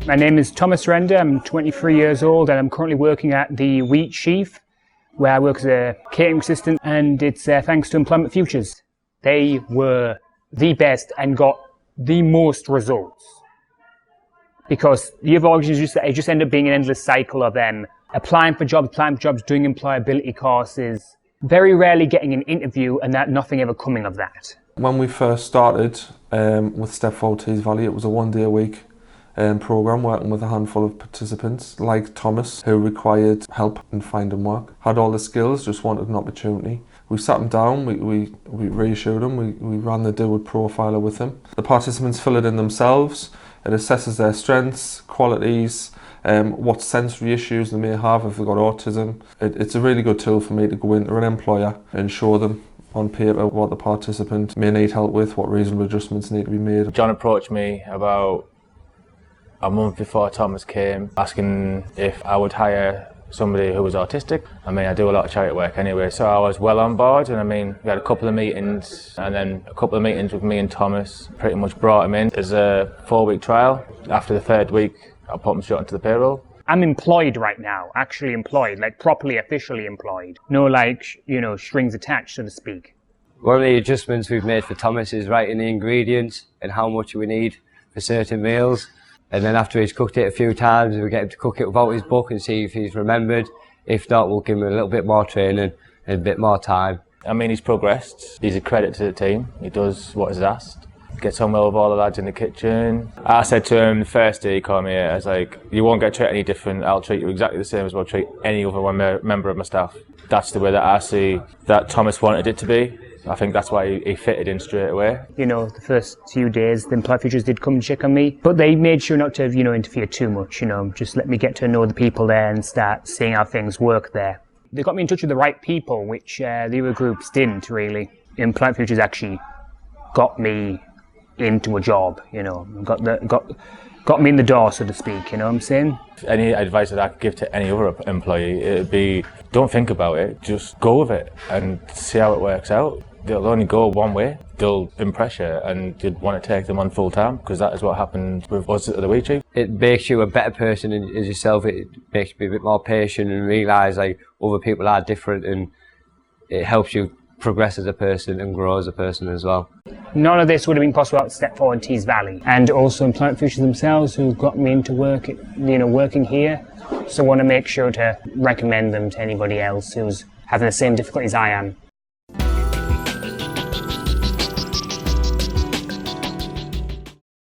My name is Thomas Rindar. I'm 23 years old and I'm currently working at the Wheat Sheaf, where I work as a catering assistant, and it's thanks to Employment Futures. They were the best and got the most results. Because the other organisations, it just ended up being an endless cycle of them applying for jobs, doing employability courses, very rarely getting an interview and that nothing ever coming of that. When we first started with Step Forward Tees Valley, it was a one-day-a-week programme working with a handful of participants like Thomas, who required help in finding work. Had all the skills, just wanted an opportunity. We sat him down, we reassured him, we ran the Do It profiler with him. The participants fill it in themselves. It assesses their strengths, qualities, what sensory issues they may have if they've got autism. It's a really good tool for me to go into an employer and show them on paper what the participant may need help with, what reasonable adjustments need to be made. John approached me about a month before Thomas came, asking if I would hire somebody who was autistic. I mean, I do a lot of charity work anyway, so I was well on board, and I mean, we had a couple of meetings, and then a couple of meetings with me and Thomas pretty much brought him in as a 4-week trial. After the 3rd week, I put him straight onto the payroll. I'm employed right now, actually employed, like properly, officially employed. No like, strings attached, so to speak. One of the adjustments we've made for Thomas is writing the ingredients and how much we need for certain meals. And then after he's cooked it a few times, we get him to cook it without his book and see if he's remembered. If not, we'll give him a little bit more training and a bit more time. I mean, he's progressed. He's a credit to the team. He does what is asked. Gets on well with all the lads in the kitchen. I said to him the first day he called me here, I was like, you won't get treated any different. I'll treat you exactly the same as I'll treat any other member of my staff. That's the way that I see that Thomas wanted it to be. I think that's why he fitted in straight away. The first few days, the Employment Futures did come and check on me, but they made sure not to, interfere too much, just let me get to know the people there and start seeing how things work there. They got me in touch with the right people, which the other groups didn't really. Employment Futures actually got me into a job, got me in the door, so to speak, you know what I'm saying? Any advice that I could give to any other employee, it'd be, don't think about it, just go with it and see how it works out. They'll only go one way, they'll impress you, and you'd want to take them on full time, because that is what happened with us at the Wheat Sheaf. It makes you a better person as yourself. It makes you be a bit more patient and realise like other people are different, and it helps you progress as a person and grow as a person as well. None of this would have been possible without Step Forward Tees Valley, and also Employment Futures themselves, who got me into work, working here. So I want to make sure to recommend them to anybody else who's having the same difficulties I am.